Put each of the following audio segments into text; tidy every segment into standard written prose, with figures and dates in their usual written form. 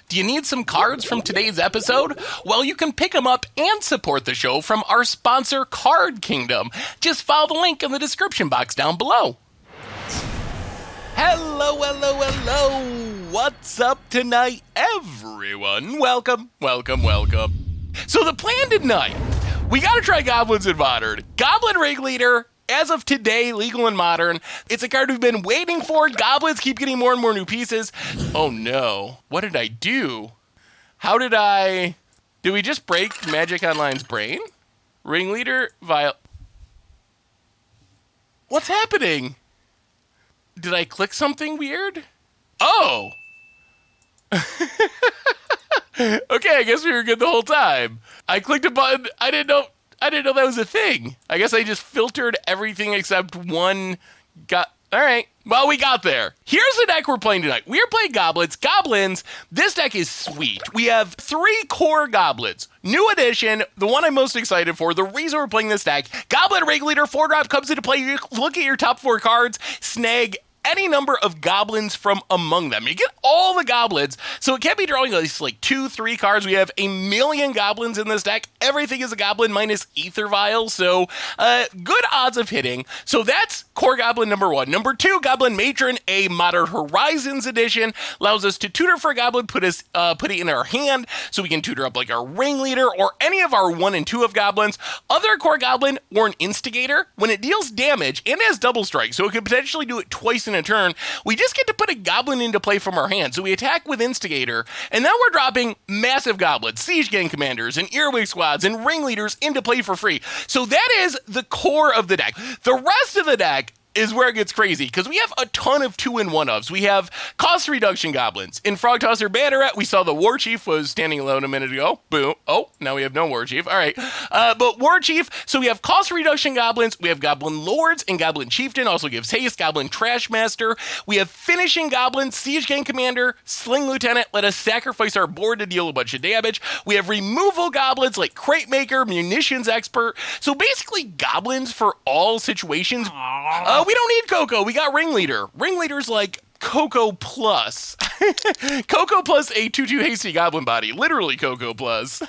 Do you need some cards from today's episode? Well, you can pick them up and support the show from our sponsor, Card Kingdom. Just follow the link in the description box down below. Hello. What's up tonight, everyone? Welcome. So the plan tonight, we gotta try Goblins in Modern. Goblin Ringleader, as of today, legal in Modern. It's a card we've been waiting for. Goblins keep getting more and more new pieces. Oh no, what did I do? Did we just break Magic Online's brain? Ringleader Vial... What's happening? Did I click something weird? Oh! Okay, I guess we were good the whole time. I clicked a button. I didn't know that was a thing. I guess I just filtered everything except one. All right. Well, we got there. Here's the deck we're playing tonight. We are playing Goblins. Goblins, this deck is sweet. We have 3 core Goblins. New edition, the one I'm most excited for, the reason we're playing this deck. Goblin Ringleader, 4-drop comes into play. You look at your top 4 cards, snag any number of goblins from among them. You get all the goblins, so it can't be drawing like 2-3 cards. We have a million goblins in this deck. Everything is a goblin minus Ether Vial, so good odds of hitting. So that's core goblin number 1. Number 2, Goblin Matron, a Modern Horizons edition, allows us to tutor for a goblin, put it in our hand, so we can tutor up like our Ringleader or any of our 1 and 2 of goblins. Other core goblin, Warren Instigator, when it deals damage and has double strike, so it could potentially do it twice in a turn, we just get to put a goblin into play from our hand. So we attack with Instigator, and then we're dropping massive goblins, Siege Gang Commanders, and Earwig Squads, and Ringleaders into play for free. So that is the core of the deck. The rest of the deck is where it gets crazy, because we have a ton of 2-in-1-ofs. We have cost reduction goblins. In Frog Tosser Banneret, we saw the War Chief was standing alone a minute ago. Boom. Oh, now we have no War Chief. All right. But War Chief, so we have cost reduction goblins. We have Goblin Lords and Goblin Chieftain, also gives haste. Goblin Trash Master. We have finishing goblins, Siege Gang Commander, Sling Lieutenant, let us sacrifice our board to deal a bunch of damage. We have removal goblins like Crate Maker, Munitions Expert. So basically goblins for all situations. We don't need Coco. We got Ringleader. Ringleader's like Coco Plus. Coco Plus a 2/2 hasty goblin body. Literally Coco Plus.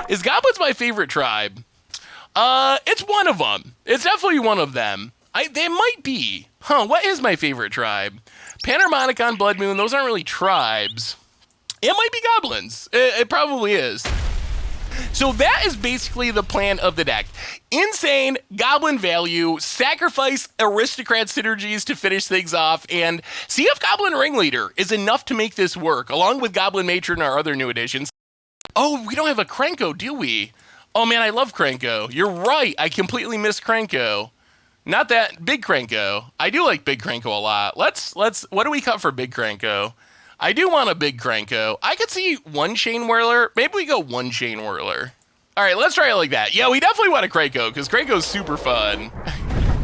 Is goblins my favorite tribe? It's one of them. It's definitely one of them. They might be. What is my favorite tribe? Panharmonicon, Blood Moon, those aren't really tribes. It might be goblins. It probably is. So that is basically the plan of the deck. Insane goblin value, sacrifice aristocrat synergies to finish things off, and see if Goblin Ringleader is enough to make this work, along with Goblin Matron and our other new additions. Oh, we don't have a Krenko, do we? Oh man, I love Krenko. You're right, I completely missed Krenko. Not that Big Krenko. I do like Big Krenko a lot. Let's. What do we cut for Big Krenko? I do want a Big Krenko. I could see 1 Chain Whirler. Maybe we go 1 Chain Whirler. All right, let's try it like that. Yeah, we definitely want a Krenko, because Krenko's super fun.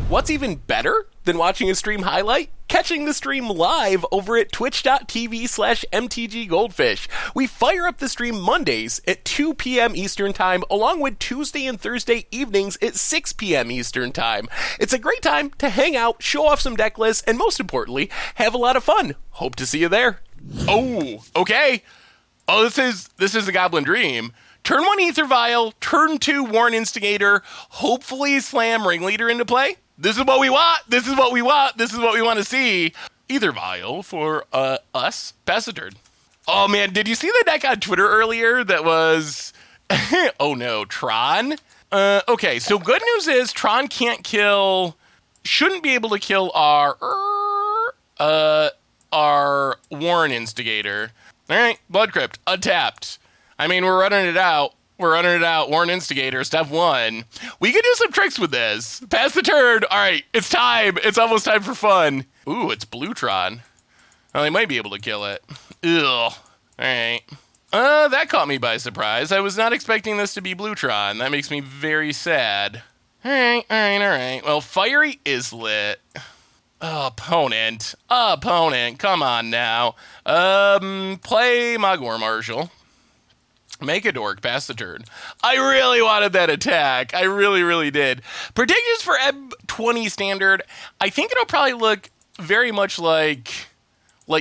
What's even better than watching a stream highlight? Catching the stream live over at twitch.tv/MTGGoldfish. We fire up the stream Mondays at 2 p.m. Eastern Time, along with Tuesday and Thursday evenings at 6 p.m. Eastern Time. It's a great time to hang out, show off some deck lists, and most importantly, have a lot of fun. Hope to see you there. Oh, okay. Oh, this is the Goblin Dream. Turn 1 Ether Vial, turn 2 Warren Instigator, hopefully slam Ringleader into play. This is what we want. This is what we want. This is what we want to see. Ether Vial for us. Pass the turn. Oh man, did you see the deck on Twitter earlier that was... oh no, Tron? Okay, so good news is Tron shouldn't be able to kill our Warren Instigator. All right, Blood Crypt, untapped. I mean, we're running it out. Warren Instigator, step 1. We could do some tricks with this. Pass the turn. All right, it's time. It's almost time for fun. Ooh, it's Bluetron. Well, they might be able to kill it. Ugh. All right. That caught me by surprise. I was not expecting this to be Bluetron. That makes me very sad. All right. Well, Fiery is lit. Opponent, come on now. Play Mogwar Marshal. Make a dork, pass the turn. I really wanted that attack. I really, really did. Predictions for M20 Standard. I think it'll probably look very much like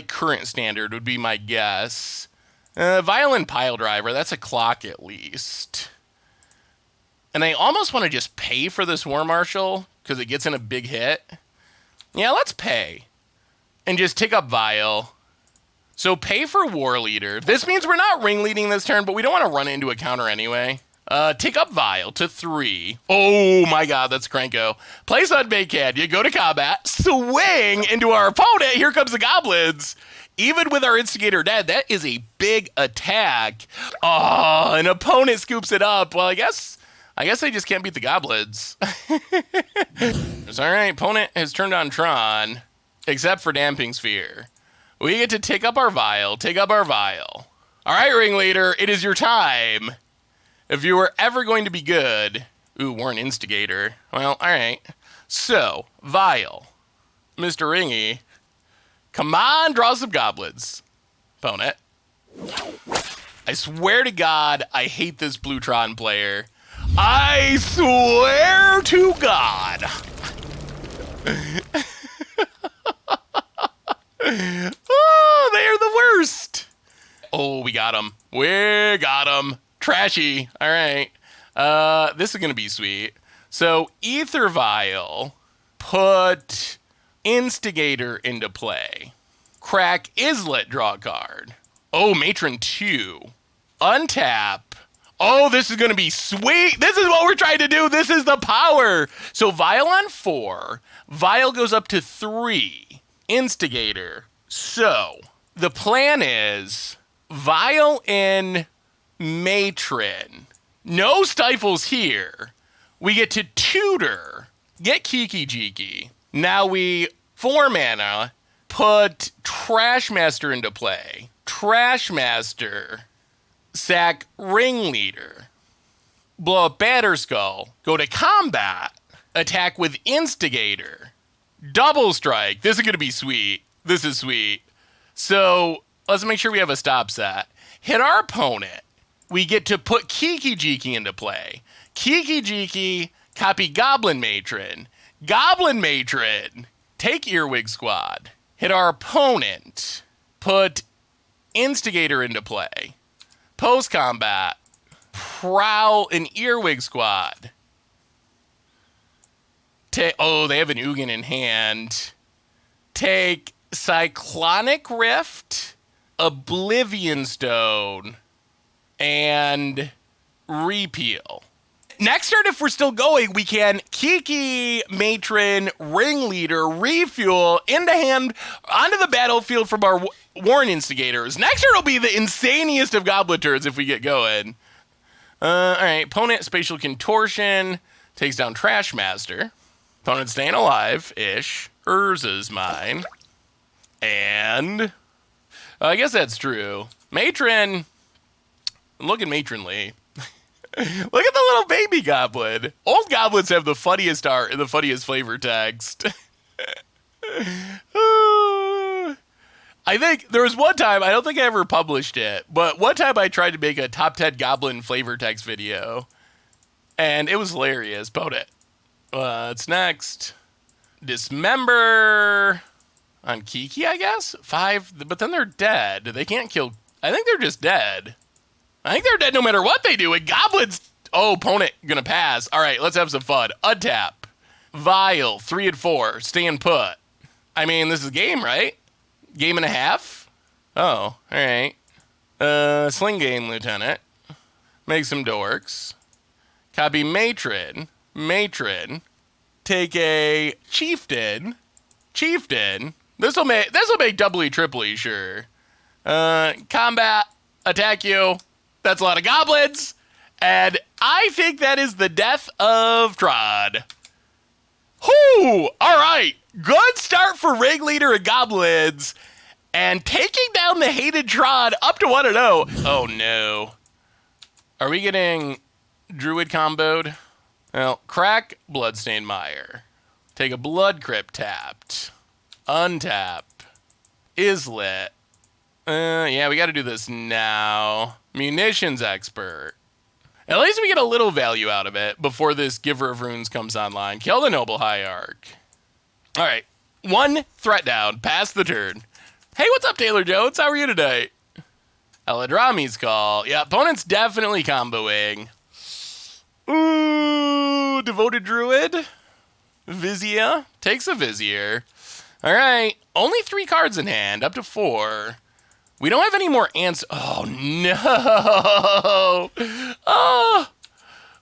current Standard would be my guess. Violent Pile Driver, that's a clock at least. And I almost want to just pay for this War Marshal, because it gets in a big hit. Yeah, let's pay. And just take up Vial. So pay for War Leader. This means we're not ringleading this turn, but we don't want to run into a counter anyway. Take up Vial to 3. Oh my god, that's Cranko. Place on Baycad. You go to combat, swing into our opponent. Here comes the Goblins. Even with our Instigator dead, that is a big attack. Oh, an opponent scoops it up. Well, I guess they just can't beat the Goblins. It's all right. Opponent has turned on Tron, except for Damping Sphere. We get to take up our Vial. Take up our Vial. All right, Ringleader, it is your time. If you were ever going to be good... Ooh, we're an Instigator. Well, all right. So, Vial. Mr. Ringy. Come on, draw some Goblins. Opponent. I swear to God, I hate this Blue Tron player. I swear to God. Oh, they are the worst. Oh, we got him. We got him. Trashy. All right. This is going to be sweet. So, Ether Vial, put Instigator into play. Crack Islet, draw a card. Oh, Matron 2. Untap. Oh, this is going to be sweet. This is what we're trying to do. This is the power. So, Vial on 4. Vial goes up to 3. Instigator. So, the plan is Vial in Matron. No stifles here. We get to tutor. Get Kiki Jiki. Now we, 4 mana, put Trashmaster into play. Trashmaster. Sack Ringleader. Blow up Batterskull. Go to combat. Attack with Instigator. Double strike. This is going to be sweet. This is sweet. So, let's make sure we have a stop set. Hit our opponent. We get to put Kiki Jiki into play. Kiki Jiki, copy Goblin Matron. Goblin Matron, take Earwig Squad. Hit our opponent. Put Instigator into play. Post-combat, Prowl and Earwig Squad. Oh, they have an Ugin in hand. Take Cyclonic Rift, Oblivion Stone, and Repeal. Next turn, if we're still going, we can Kiki, Matron, Ringleader, Refuel, into hand, onto the battlefield from our Warren Instigators. Next turn will be the insaniest of Goblin turns if we get going. All right, opponent, Spatial Contortion, takes down Trashmaster. Opponent staying alive-ish. Urza's mine. And I guess that's true. Matron, looking matronly. Look at the little baby goblin. Old goblins have the funniest art and the funniest flavor text. I think there was one time, I don't think I ever published it, but one time I tried to make a top 10 goblin flavor text video, and it was hilarious. Boat it. What's next? Dismember on Kiki, I guess? 5, but then they're dead. They can't kill. I think they're just dead. I think they're dead no matter what they do. And goblins. Oh, opponent gonna pass. All right, let's have some fun. Untap. Vial, 3 and 4. Staying put. I mean, this is a game, right? Game and a half? Oh, all right. Sling game, Lieutenant. Make some dorks. Copy Matron. Matron. Take a Chieftain. Chieftain. This'll make doubly triply, sure. Combat. Attack you. That's a lot of goblins. And I think that is the death of Trod. Whoo! All right. Good start for Ringleader and Goblins. And taking down the hated Trod up to 1-0. Oh, no. Are we getting Druid comboed? Well, crack Bloodstained Mire. Take a Blood Crypt tapped. Untap. Islet. Yeah, we got to do this now. Munitions Expert. At least we get a little value out of it before this Giver of Runes comes online. Kill the Noble Hierarch. All right. 1 threat down. Pass the turn. Hey, what's up, Taylor Jones? How are you today? Eladrami's Call. Yeah, opponent's definitely comboing. Ooh, Devoted Druid. Vizia. Takes a Vizier. All right. Only 3 cards in hand, up to 4. We don't have any more answers. Oh, no. Oh,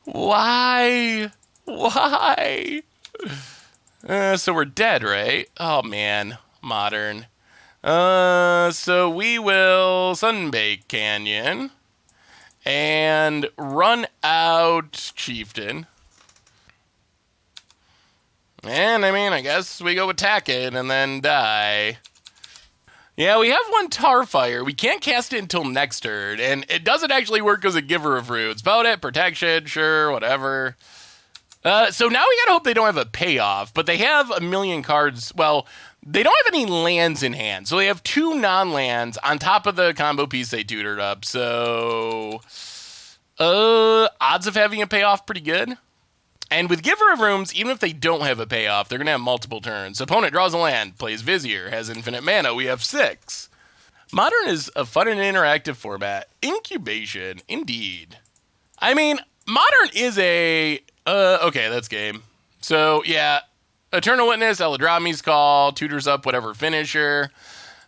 why? Why? So we're dead, right? Oh, man. Modern. So we will Sunbake Canyon and run out Chieftain. And, I mean, I guess we go attack it and then die. Yeah, we have 1 Tarfire. We can't cast it until next turn, and it doesn't actually work as a Giver of Runes. About it, protection, sure, whatever. So now we gotta hope they don't have a payoff, but they have a million cards. Well, they don't have any lands in hand, so they have 2 non-lands on top of the combo piece they tutored up. So, odds of having a payoff pretty good. And with Giver of Runes, even if they don't have a payoff, they're going to have multiple turns. Opponent draws a land, plays Vizier, has infinite mana. We have 6. Modern is a fun and interactive format. Incubation, indeed. I mean, Modern is a... okay, that's game. So, yeah, Eternal Witness, Eladrami's Call, tutors up whatever finisher.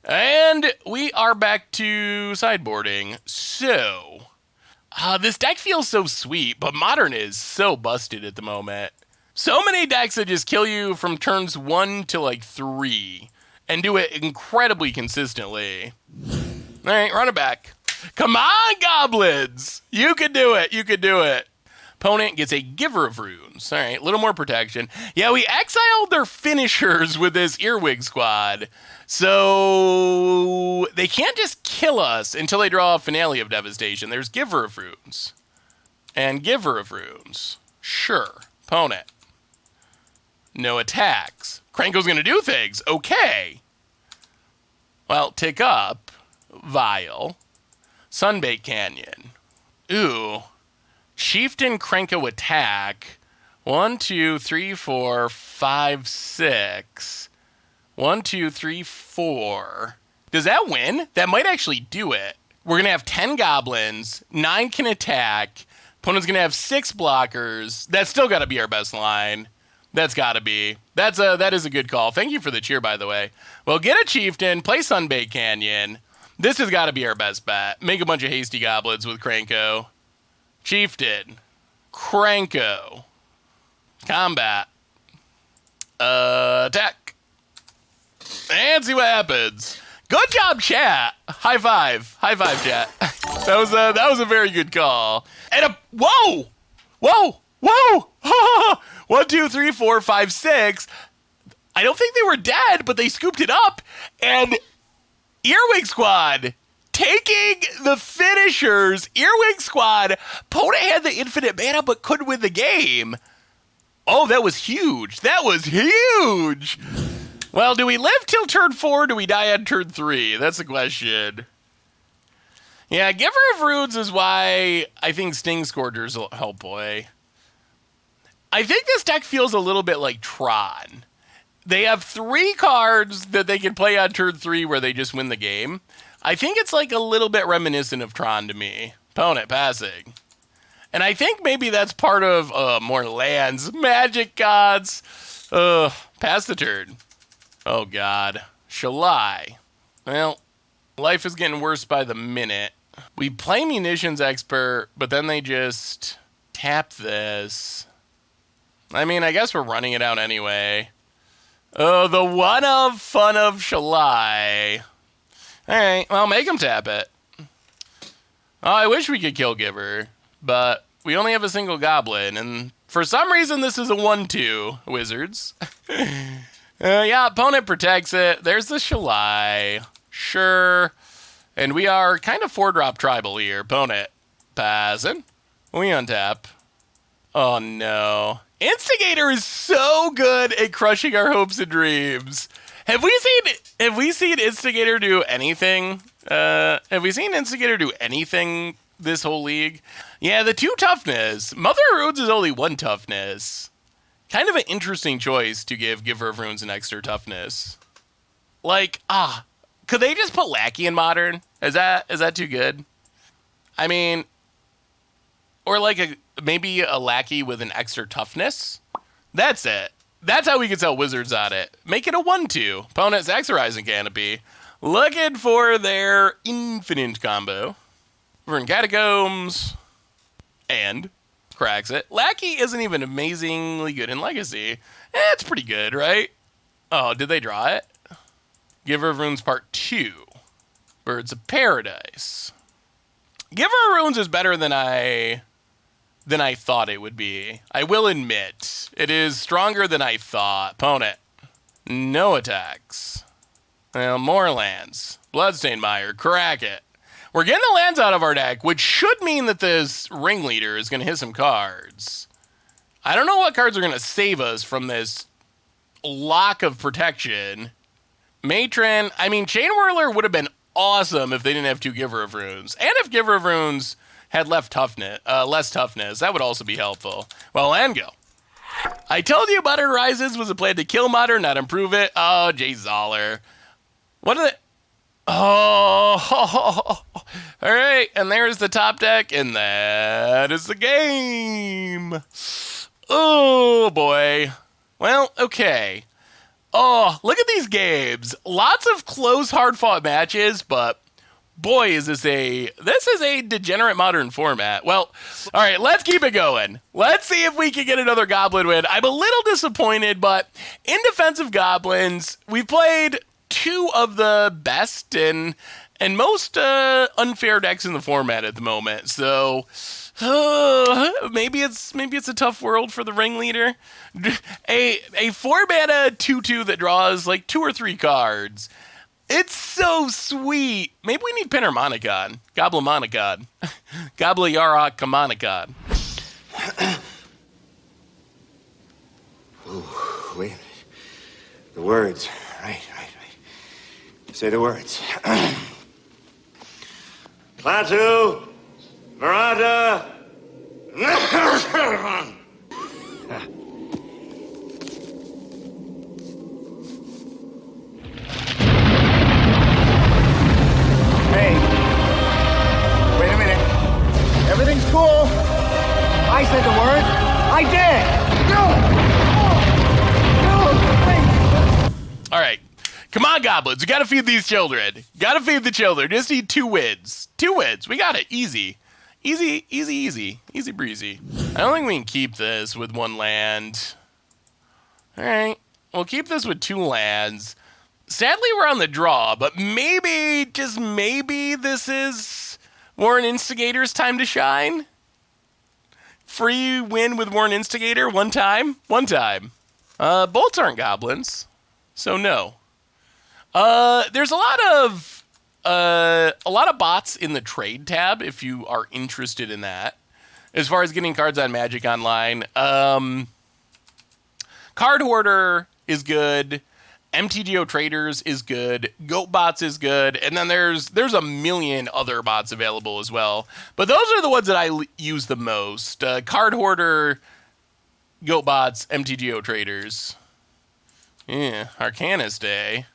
And we are back to sideboarding. So... this deck feels so sweet, but Modern is so busted at the moment. So many decks that just kill you from turns 1 to like 3 and do it incredibly consistently. All right, run it back. Come on, Goblins! You can do it, you can do it. Opponent gets a Giver of Runes. All right, a little more protection. Yeah, we exiled their finishers with this Earwig squad. So they can't just kill us until they draw a Finale of Devastation. There's Giver of Runes. And Giver of Runes. Sure. Opponent. No attacks. Krenko's going to do things. Okay. Well, tick up. Vial. Sunbake Canyon. Ooh. Chieftain Krenko attack. 1, 2, 3, 4, 5, 6. 1, 2, 3, 4. Does that win? That might actually do it. We're going to have 10 goblins. 9 can attack. Opponent's going to have 6 blockers. That's still got to be our best line. That's got to be. That is a good call. Thank you for the cheer, by the way. Well, get a Chieftain. Play Sunbake Canyon. This has got to be our best bet. Make a bunch of hasty goblins with Krenko. Chieftain. Krenko. Combat. Attack. And see what happens. Good job, chat. High five. High five, chat. That was a very good call. And whoa! Whoa! Whoa! 1, 2, 3, 4, 5, 6. I don't think they were dead, but they scooped it up. And Earwig Squad taking the finishers. Earwig Squad. Opponent had the infinite mana, but couldn't win the game. Oh, that was huge. That was huge. Well, do we live till turn 4 or do we die on turn 3? That's the question. Yeah, Giver of Runes is why I think Sting Scourgers will help play. I think this deck feels a little bit like Tron. They have 3 cards that they can play on turn 3 where they just win the game. I think it's like a little bit reminiscent of Tron to me. Opponent passing. And I think maybe that's part of more lands. Magic gods. Pass the turn. Oh, God. Shall I? Well, life is getting worse by the minute. We play Munitions Expert, but then they just tap this. I mean, I guess we're running it out anyway. Oh, the one of fun of shall I? All right, well, make him tap it. Oh, I wish we could kill Giver, but we only have a single goblin, and for some reason this is a 1-2, Wizards. Yeah, opponent protects it. There's the shall I. Sure. And we are kind of 4-drop tribal here. Opponent passing. We untap. Oh, no. Instigator is so good at crushing our hopes and dreams. Have we seen Instigator do anything? Have we seen Instigator do anything this whole league? Yeah, the 2 toughness. Mother of Runes is only 1 toughness. Kind of an interesting choice to give Giver of Runes an extra toughness. Like, because Could they just put Lackey in Modern? Is that too good? I mean, or like maybe a Lackey with an extra toughness? That's it. That's how we can sell Wizards on it. Make it a 1/2. Opponent's Exorizing Canopy. Looking for their infinite combo. We're in Catacombs. And cracks it. Lackey isn't even amazingly good in Legacy. It's pretty good, right? Oh, did they draw it? Giver of Runes Part 2. Birds of Paradise. Giver of Runes is better than I thought it would be. I will admit, it is stronger than I thought. Opponent. No attacks. Well, more lands. Bloodstained Mire. Crack it. We're getting the lands out of our deck, which should mean that this Ringleader is going to hit some cards. I don't know what cards are going to save us from this lock of protection. Matron, I mean, Chain Whirler would have been awesome if they didn't have 2 Giver of Runes. And if Giver of Runes had less toughness, that would also be helpful. Well, and go. I told you Modern Rises was a plan to kill Modern, not improve it. Oh, Jay Zoller. What are they? Oh, all right, and there's the top deck, and that is the game. Oh, boy. Well, okay. Oh, look at these games. Lots of close, hard-fought matches, but boy, is this is a degenerate Modern format. Well, all right, let's keep it going. Let's see if we can get another Goblin win. I'm a little disappointed, but in defense of Goblins, we've played 2 of the best and most unfair decks in the format at the moment. So maybe it's a tough world for the Ringleader. A 4-mana 2/2 that draws like 2 or 3 cards. It's so sweet. Maybe we need Pinnermonicon. Goblimonicon. Gobliarachmonicon. Ooh, wait a minute. The words. Right. Say the words. Klaatu, Veranda. Hey, wait a minute. Everything's cool. I said the word. I did. All right. Come on, Goblins. We got to feed these children. Got to feed the children. Just need 2 wins. 2 wins. We got it. Easy. Easy breezy. I don't think we can keep this with 1 land. All right. We'll keep this with 2 lands. Sadly, we're on the draw, but maybe, just maybe, this is Warren Instigator's time to shine. Free win with Warren Instigator one time. Bolts aren't goblins, so no. There's a lot of bots in the trade tab if you are interested in that. As far as getting cards on Magic Online, Card Hoarder is good. MTGO Traders is good. GoatBots is good. And then there's a million other bots available as well. But those are the ones that I use the most. Card Hoarder, GoatBots, MTGO Traders. Yeah, Arcanist Day.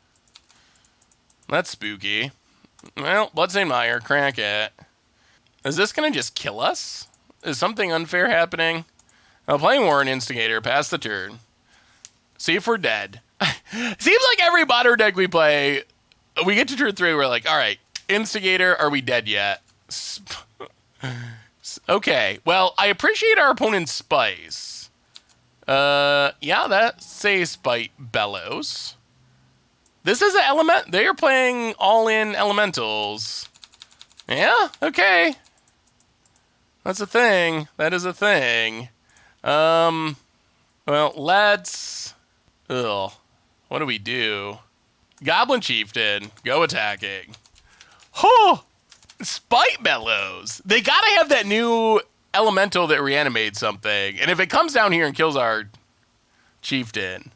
That's spooky. Well, Bloodstained Mire, crack it. Is this going to just kill us? Is something unfair happening? I'm playing Warren Instigator, pass the turn. See if we're dead. Seems like every modern deck we play, we get to turn 3, we're like, all right, Instigator, are we dead yet? Okay, well, I appreciate our opponent's Spice. Yeah, that's a Spite Bellows. This is an element. They are playing all-in elementals. Yeah, okay. That's a thing. That is a thing. Well, let's... Ugh. What do we do? Goblin Chieftain. Go attacking. Oh! Spite Bellows. They gotta have that new elemental that reanimates something. And if it comes down here and kills our Chieftain...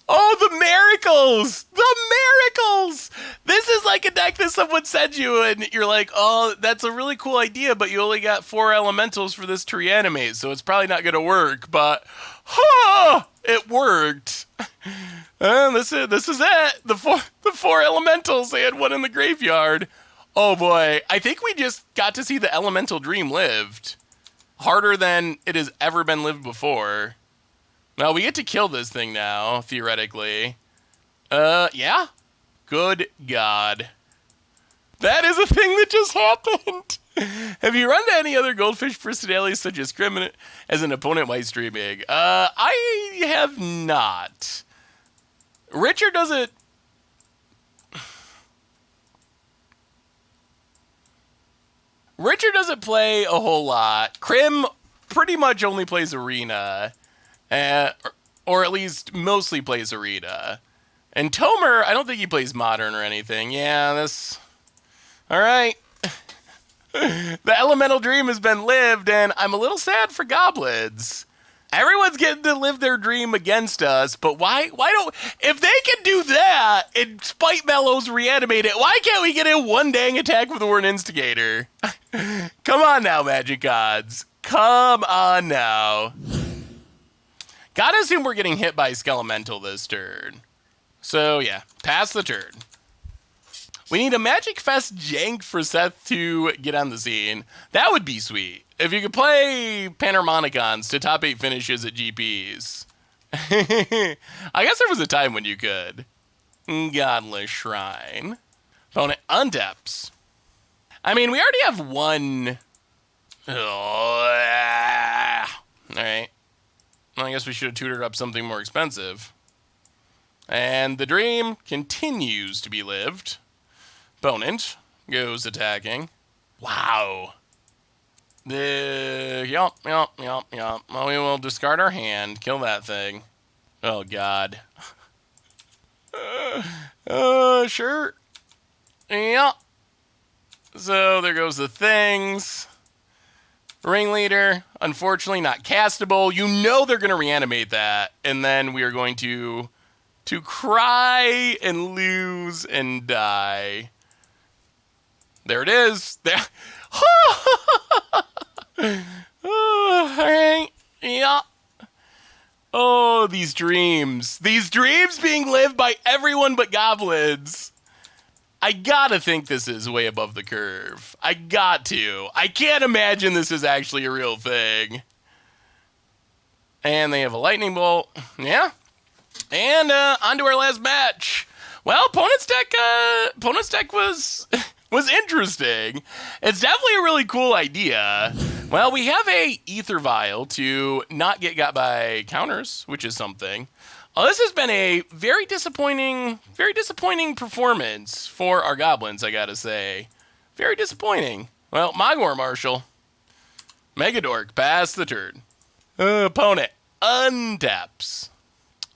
Oh, the miracles! The miracles! This is like a deck that someone sent you, and you're like, oh, that's a really cool idea, but you only got 4 elementals for this to reanimate, so it's probably not going to work, but, it worked. This is it. The four elementals, they had one in the graveyard. Oh boy, I think we just got to see the elemental dream lived. Harder than it has ever been lived before. Well, we get to kill this thing now, theoretically. Yeah? Good God. That is a thing that just happened. Have you run into any other Goldfish personalities such as Criminal as an opponent while streaming? I have not. Richard doesn't... Richard doesn't play a whole lot. Crim pretty much only plays Arena. Or at least mostly plays Arena. And Tomer, I don't think he plays Modern or anything. Yeah, this... Alright. The Elemental Dream has been lived, and I'm a little sad for Goblins. Everyone's getting to live their dream against us, but why don't... If they can do that, and Spite Mellows reanimate it, why can't we get in one dang attack with the word Instigator? Come on now, Magic Gods. Come on now. Gotta assume we're getting hit by Skelemental this turn. So, yeah, pass the turn. We need a Magic Fest jank for Seth to get on the scene. That would be sweet. If you could play Panharmonicons to top 8 finishes at GPs. I guess there was a time when you could. Godless Shrine. Opponent untaps. I mean, we already have one. Alright. Well, I guess we should have tutored up something more expensive. And the dream continues to be lived. Opponent goes attacking. Wow. Yup. Well, we will discard our hand. Kill that thing. Oh, God. Sure. Yep. So, there goes the things. Ringleader, unfortunately not castable. You know they're going to reanimate that. And then we are going to cry and lose and die. There it is. There. All right. Yeah. Oh, these dreams. These dreams being lived by everyone but goblins. I gotta think this is way above the curve. I got to. I can't imagine this is actually a real thing. And they have a lightning bolt. Yeah. And on to our last match. Well, opponent's deck was was interesting. It's definitely a really cool idea. Well, we have a Ether Vial to not get got by counters, which is something. This has been a very disappointing performance for our goblins, I gotta say. Very disappointing. Well, Mogwar Marshal. Megadork, pass the turn. Opponent untaps.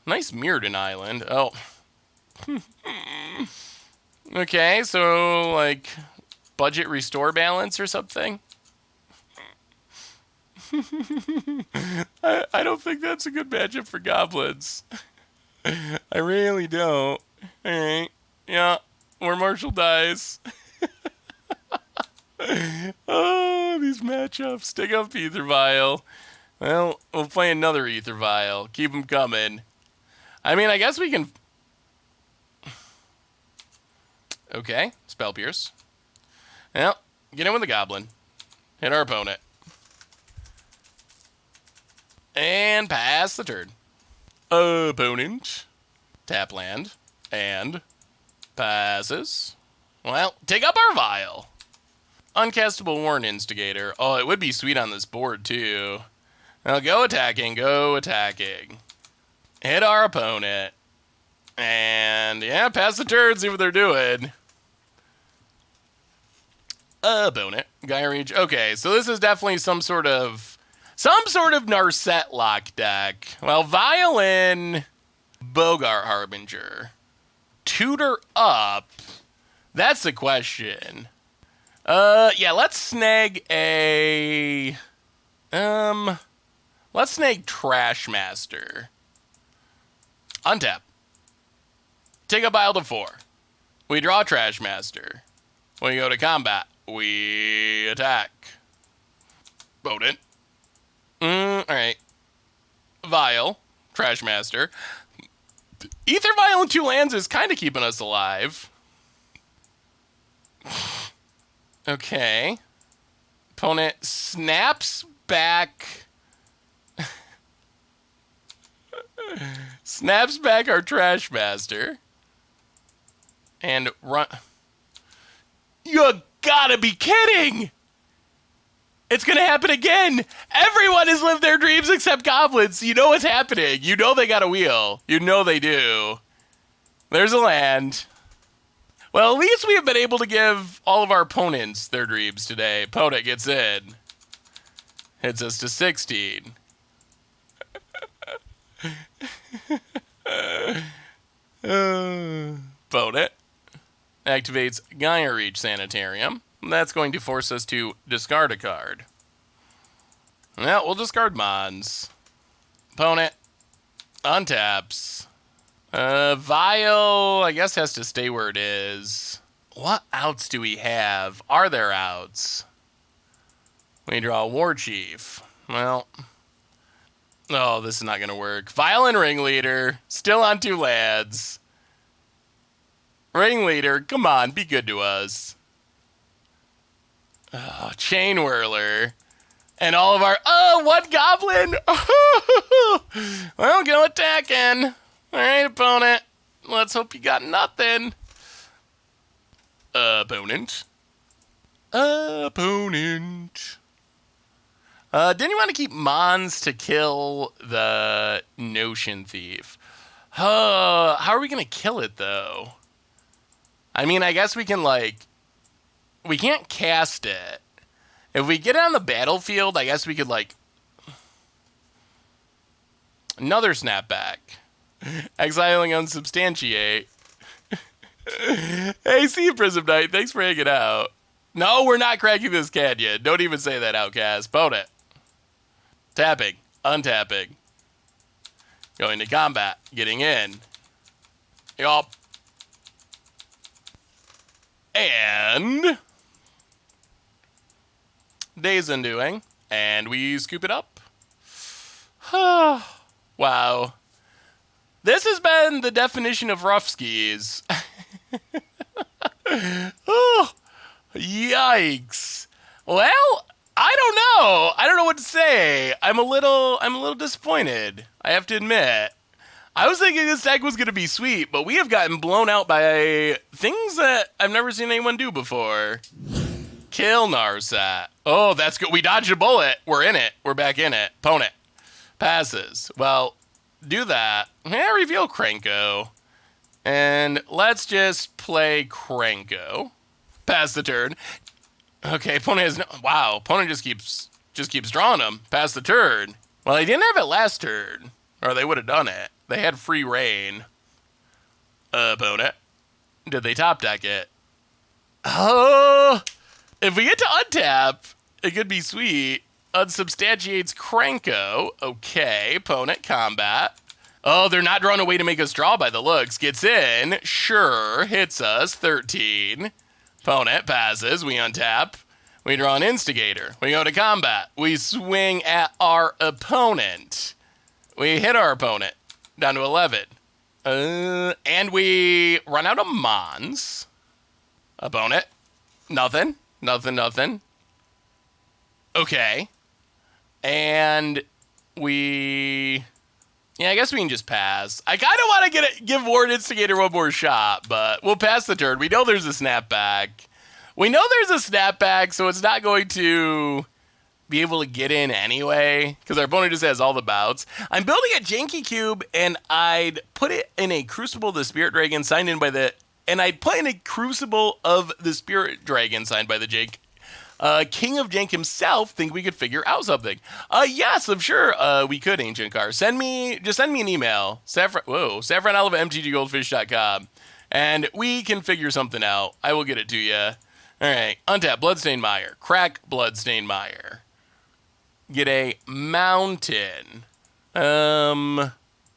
Nice Mirrodin Island. Oh. Okay, so, like, budget restore balance or something? I don't think that's a good matchup for goblins. I really don't. Alright. Yeah. Or Marshall dies. Oh, these matchups. Take up Ether Vial. Well, we'll play another Ether Vial. Keep them coming. I mean, I guess we can... Okay. Spell Pierce. Well, get in with the Goblin. Hit our opponent. And pass the turn. Opponent. Tap land. And passes. Well, take up our Vial. Uncastable Warren Instigator. Oh, it would be sweet on this board, too. Now, go attacking. Go attacking. Hit our opponent. And, yeah, pass the turn. See what they're doing. Opponent. Gaia Reach. Okay, so this is definitely some sort of Narset lock deck. Well, Violin, Bogart Harbinger. Tutor up. That's the question. Yeah, let's snag a... Let's snag Trash Master. Untap. Take a Vial to 4. We draw Trash Master. When we go to combat, we attack. Potent. Alright. Vial. Trash Master. Ether Vial and 2 lands is kind of keeping us alive. Okay. Opponent snaps back. Snaps back our Trash Master. And run. You gotta be kidding! It's gonna happen again! Everyone has lived their dreams except goblins. You know what's happening. You know they got a wheel. You know they do. There's a land. Well, at least we have been able to give all of our opponents their dreams today. Opponent gets in. Hits us to 16. Opponent activates Gaia Reach Sanitarium. That's going to force us to discard a card. Well, we'll discard Mons. Opponent untaps. Vial, I guess, has to stay where it is. What outs do we have? Are there outs? We draw War Chief. Well, oh, this is not going to work. Violent Ringleader, still on 2 lands. Ringleader, come on, be good to us. Oh, Chain Whirler. And all of our... Oh, 1 goblin! Well, go attacking. Alright, opponent. Let's hope you got nothing. Opponent. Opponent. Didn't you want to keep Mons to kill the Notion Thief? How are we going to kill it, though? I mean, I guess we can, like... We can't cast it. If we get it on the battlefield, I guess we could, like... Another snapback. Exiling Unsubstantiate. Hey, see you, Prism Knight. Thanks for hanging out. No, we're not cracking this canyon. Don't even say that, Outcast. Opponent. Tapping. Untapping. Going to combat. Getting in. Yup. And... Days Undoing. And we scoop it up. Wow. This has been the definition of rough skis. Oh, yikes. Well, I don't know. I don't know what to say. I'm a little disappointed, I have to admit. I was thinking this deck was going to be sweet, but we have gotten blown out by things that I've never seen anyone do before. Kill Narset. Oh, that's good. We dodged a bullet. We're in it. We're back in it. Opponent passes. Well, do that. Yeah, reveal Krenko. And let's just play Krenko. Pass the turn. Okay, opponent has no... Wow, opponent just keeps drawing them. Pass the turn. Well, they didn't have it last turn. Or they would have done it. They had free reign. Opponent. Did they top deck it? Oh... If we get to untap, it could be sweet. Unsubstantiates Krenko. Okay, opponent, combat. Oh, they're not drawing a way to make us draw by the looks. Gets in, sure, hits us, 13. Opponent passes, we untap. We draw an Instigator. We go to combat. We swing at our opponent. We hit our opponent, down to 11. And we run out of Mons. Opponent, nothing. Nothing. Okay. And we... Yeah, I guess we can just pass. I kind of want to give Ward Instigator one more shot, but we'll pass the turn. We know there's a snapback. So it's not going to be able to get in anyway, because our opponent just has all the bouts. I'm building a Janky Cube, and I'd put it in a Crucible of the Spirit Dragon signed in by the... And I'd play in a Crucible of the Spirit Dragon signed by the Jank. King of Jank himself think we could figure out something. Yes, I'm sure we could, Ancient Car. Just send me an email. saffronolive@mtggoldfish.com. And we can figure something out. I will get it to you. All right. Untap Bloodstained Mire. Crack Bloodstained Mire. Get a Mountain.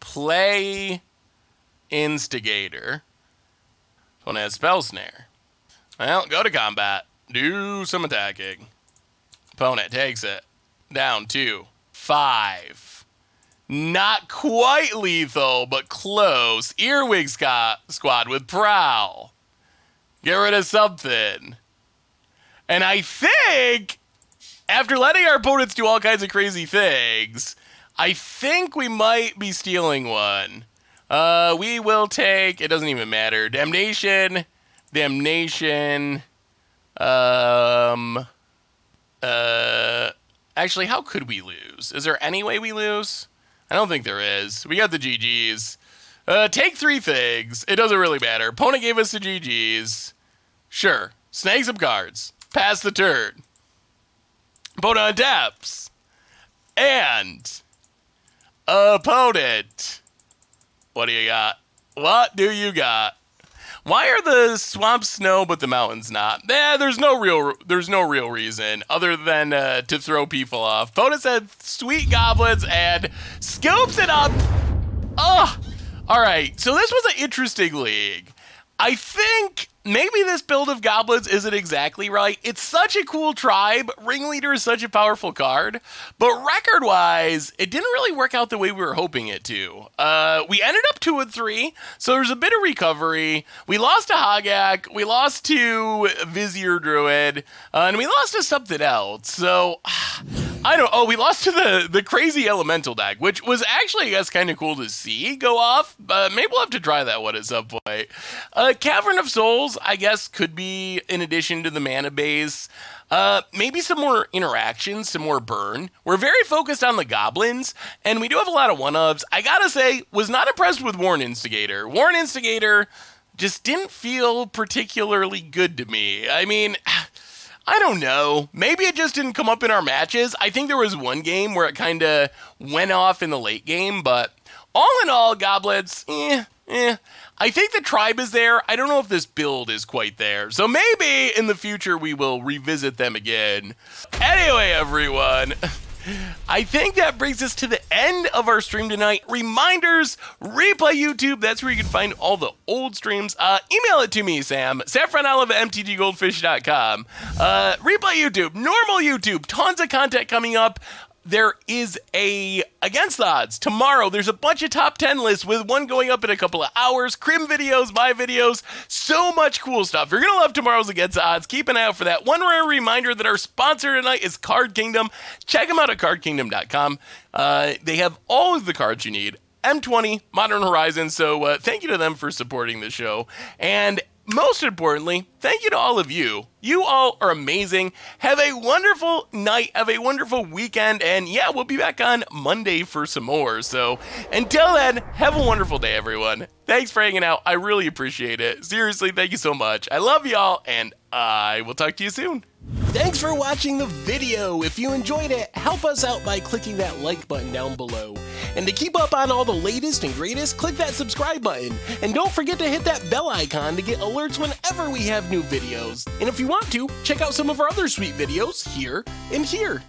Play Instigator. Opponent has Spell Snare. Well, go to combat. Do some attacking. Opponent takes it. Down 2. 5. Not quite lethal, but close. Earwig Squad with Prowl. Get rid of something. And I think, after letting our opponents do all kinds of crazy things, I think we might be stealing one. We will take, it doesn't even matter, Damnation. Actually, how could we lose? Is there any way we lose? I don't think there is. We got the GGs. Take 3 things. It doesn't really matter. Opponent gave us the GGs. Sure. Snag some cards. Pass the turn. Opponent adapts. And opponent. What do you got? What do you got? Why are the swamps snow but the mountains not? There's no real reason other than to throw people off. Opponent said sweet goblins and scoops it up. Ugh. All right, so this was an interesting league. I think maybe this build of goblins isn't exactly right. It's such a cool tribe. Ringleader is such a powerful card. But record-wise, it didn't really work out the way we were hoping it to. We ended up 2-3, so there's a bit of recovery. We lost to Hogak. We lost to Vizier Druid. And we lost to something else. So, I don't know. Oh, we lost to the crazy elemental deck, which was actually, I guess, kind of cool to see go off. Maybe we'll have to try that one at some point. Cavern of Souls, I guess, could be in addition to the mana base. Maybe some more interactions, some more burn. We're very focused on the goblins, and we do have a lot of one-ups. I gotta say, was not impressed with Warren Instigator. Warren Instigator just didn't feel particularly good to me. I mean, I don't know. Maybe it just didn't come up in our matches. I think there was one game where it kind of went off in the late game, but all in all, goblins, I think the tribe is there. I don't know if this build is quite there. So maybe in the future we will revisit them again. Anyway, everyone, I think that brings us to the end of our stream tonight. Reminders, Replay YouTube. That's where you can find all the old streams. Email it to me, Sam. Saffronolive at MTGGoldfish.com. Replay YouTube, normal YouTube, tons of content coming up. There is a Against the Odds tomorrow. There's a bunch of top 10 lists with one going up in a couple of hours. Crim videos, my videos, so much cool stuff. You're going to love tomorrow's Against the Odds. Keep an eye out for that. One rare reminder that our sponsor tonight is Card Kingdom. Check them out at cardkingdom.com. They have all of the cards you need. M20, Modern Horizons. So thank you to them for supporting the show. And most importantly, thank you to all of you. You all are amazing. Have a wonderful night. Have a wonderful weekend. And yeah, we'll be back on Monday for some more. So until then, have a wonderful day, everyone. Thanks for hanging out. I really appreciate it. Seriously, thank you so much. I love y'all, and I will talk to you soon. Thanks for watching the video. If you enjoyed it, help us out by clicking that like button down below. And to keep up on all the latest and greatest, click that subscribe button. And don't forget to hit that bell icon to get alerts whenever we have new videos. And if you want to, check out some of our other sweet videos here and here.